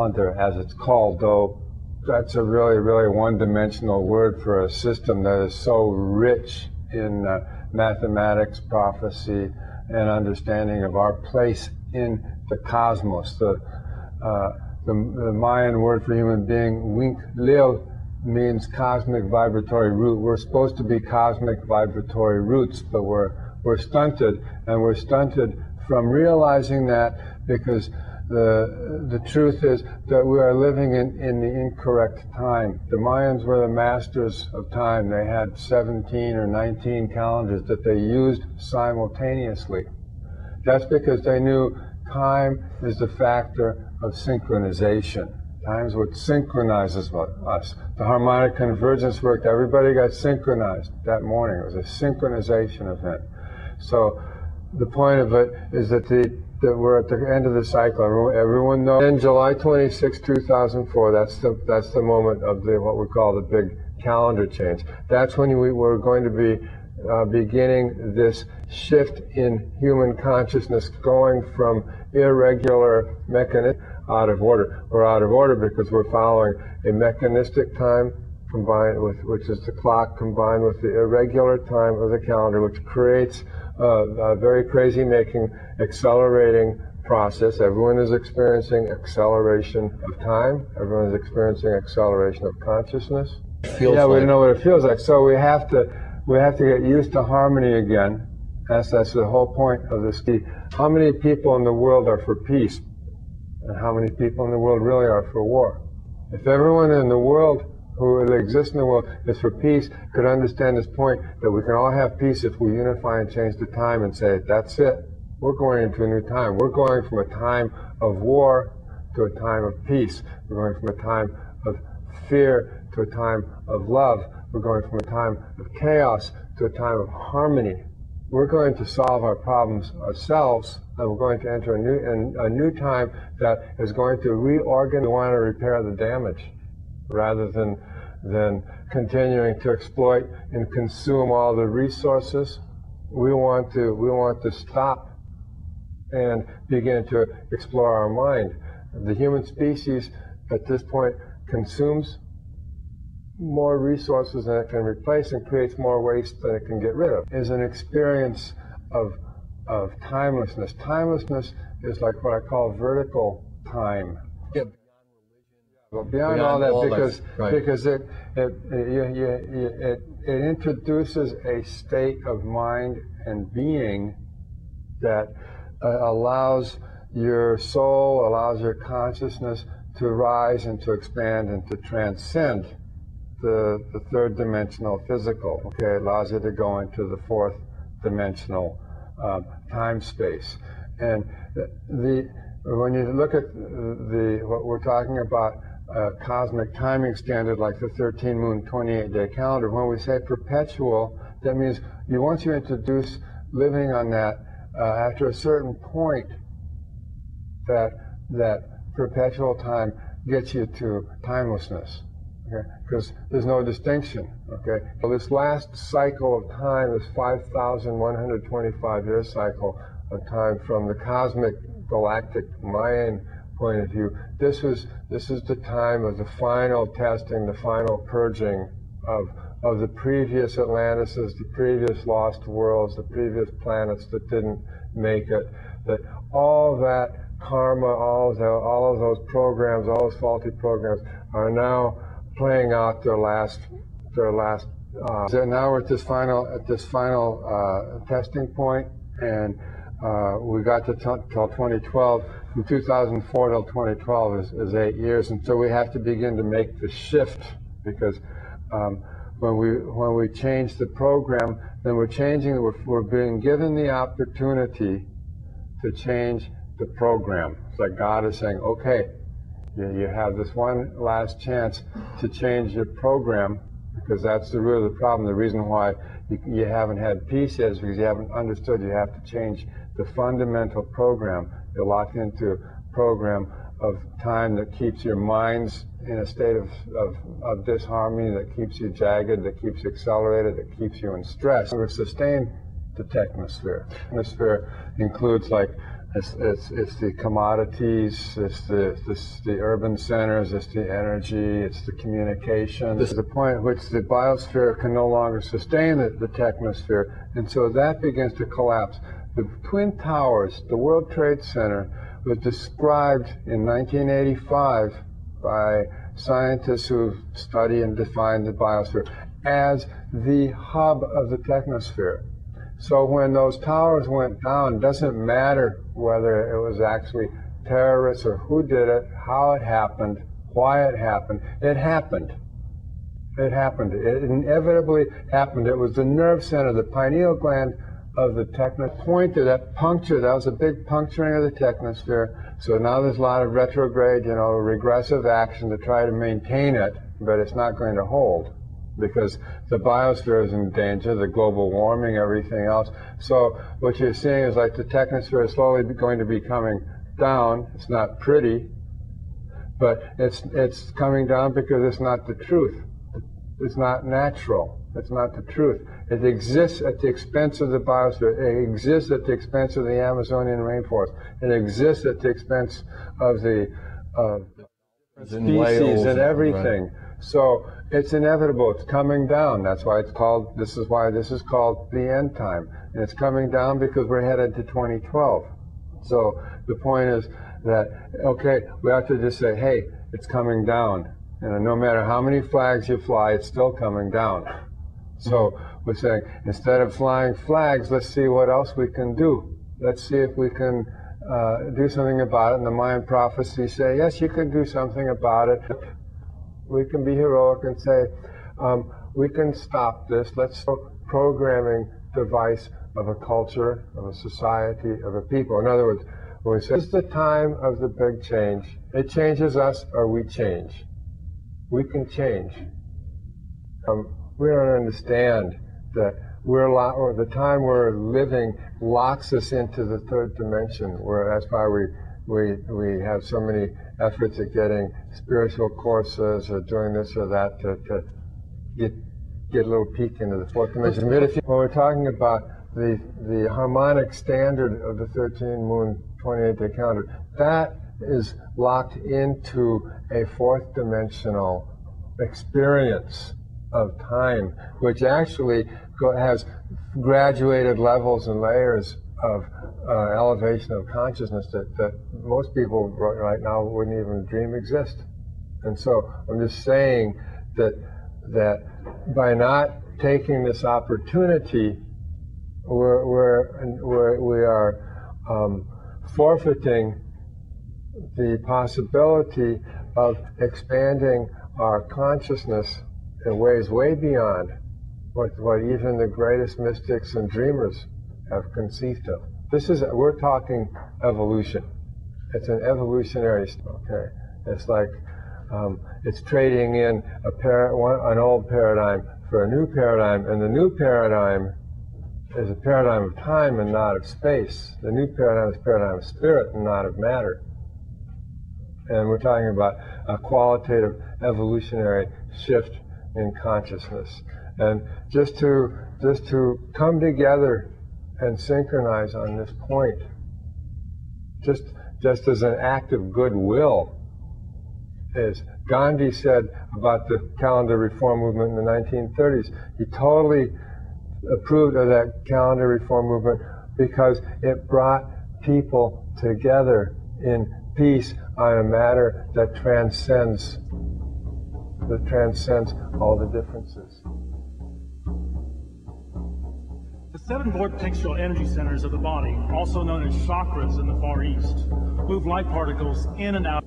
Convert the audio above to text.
calendar, as it's called, though that's a really, really one-dimensional word for a system that is so rich in mathematics, prophecy, and understanding of our place in the cosmos. The Mayan word for human being, Winklil, means cosmic vibratory root. We're supposed to be cosmic vibratory roots, but we're stunted, and we're stunted from realizing that because the truth is that we are living in the incorrect time. The Mayans were the masters of time. They had 17 or 19 calendars that they used simultaneously. That's because they knew time is the factor of synchronization. Time is what synchronizes us. The harmonic convergence worked. Everybody got synchronized that morning. It was a synchronization event. So the point of it is that we're at the end of the cycle. Everyone knows. In July 26, 2004, that's the moment of what we call the big calendar change. That's when we're going to be beginning this shift in human consciousness, going from irregular mechanism out of order. We're out of order because we're following a mechanistic time combined with, which is the clock, combined with the irregular time of the calendar, which creates a very crazy-making, accelerating process. Everyone is experiencing acceleration of time. Everyone is experiencing acceleration of consciousness. Yeah, we know what it feels like. So we have to get used to harmony again. That's the whole point of this. How many people in the world are for peace? And how many people in the world really are for war? If everyone in the world who exists in the world is for peace could understand this point that we can all have peace if we unify and change the time and say, that's it. We're going into a new time. We're going from a time of war to a time of peace. We're going from a time of fear to a time of love. We're going from a time of chaos to a time of harmony. We're going to solve our problems ourselves, and we're going to enter a new time that is going to reorganize. We want to repair the damage rather than continuing to exploit and consume all the resources. We want to stop and begin to explore our mind. The human species at this point consumes more resources than it can replace and creates more waste than it can get rid of. Is an experience of timelessness. Timelessness is like what I call vertical time. Yeah. Well, beyond all that, because it introduces a state of mind and being that allows your soul, allows your consciousness to rise and to expand and to transcend the third dimensional physical. Okay, it allows you to go into the fourth dimensional time space. And when you look at what we're talking about, cosmic timing standard like the 13-moon 28-day calendar, when we say perpetual, that means once you introduce living on that, after a certain point, that perpetual time gets you to timelessness. Okay, because there's no distinction. Okay, so this last cycle of time, this 5,125-year cycle of time from the cosmic galactic Mayan point of view, this is the time of the final testing, the final purging of the previous Atlantises, the previous lost worlds, the previous planets that didn't make it. That all that karma, all of those programs, all those faulty programs are now playing out their last. So now we're at this final testing point, and we got to till 2012. From 2004 till 2012 is 8 years, and so we have to begin to make the shift, because when we change the program, then we're being given the opportunity to change the program. It's like God is saying, okay, you have this one last chance to change your program, because that's the root of the problem. The reason why you haven't had peace yet is because you haven't understood you have to change the fundamental program. You're locked into a program of time that keeps your minds in a state of disharmony, that keeps you jagged, that keeps you accelerated, that keeps you in stress. We're sustained the technosphere. The technosphere includes like It's the commodities, it's the urban centers, it's the energy, it's the communication. This is the point at which the biosphere can no longer sustain the technosphere, and so that begins to collapse. The Twin Towers, the World Trade Center, was described in 1985 by scientists who study and define the biosphere as the hub of the technosphere. So when those towers went down, it doesn't matter whether it was actually terrorists or who did it, how it happened, why it happened. It happened. It happened. It inevitably happened. It was the nerve center, the pineal gland of the pointer, that puncture, that was a big puncturing of the technosphere. So now there's a lot of retrograde, regressive action to try to maintain it, but it's not going to hold, because the biosphere is in danger, the global warming, everything else. So what you're seeing is like the technosphere is slowly going to be coming down. It's not pretty, but it's coming down because it's not the truth. It's not natural. It's not the truth. It exists at the expense of the biosphere. It exists at the expense of the Amazonian rainforest. It exists at the expense of the species and everything. Right. So it's inevitable. It's coming down. That's why it's called, this is why this is called the end time. And it's coming down because we're headed to 2012. So the point is that, okay, we have to just say, hey, it's coming down. And no matter how many flags you fly, it's still coming down. So we're saying, instead of flying flags, let's see what else we can do. Let's see if we can do something about it. And the Mayan prophecies say, yes, you can do something about it. We can be heroic and say, we can stop this. Let's programming device of a culture, of a society, of a people. In other words, when we say, this is the time of the big change. It changes us or we change. We can change. We don't understand that the time we're living locks us into the third dimension. That's why we have so many efforts at getting spiritual courses or doing this or that to get a little peek into the fourth dimension. When we're talking about the harmonic standard of the 13-moon 28-day calendar, that is locked into a fourth dimensional experience of time, which actually has graduated levels and layers of elevation of consciousness that most people right now wouldn't even dream exist. And so I'm just saying that by not taking this opportunity, we are forfeiting the possibility of expanding our consciousness in ways way beyond what even the greatest mystics and dreamers have conceived of. We're talking evolution. It's an evolutionary, okay? It's like, it's trading in an old paradigm for a new paradigm, and the new paradigm is a paradigm of time and not of space. The new paradigm is a paradigm of spirit and not of matter. And we're talking about a qualitative evolutionary shift in consciousness. And just to come together and synchronize on this point, just as an act of goodwill, as Gandhi said about the calendar reform movement in the 1930s. He totally approved of that calendar reform movement because it brought people together in peace on a matter that transcends all the differences. The 7 vortexual energy centers of the body, also known as chakras in the Far East, move light particles in and out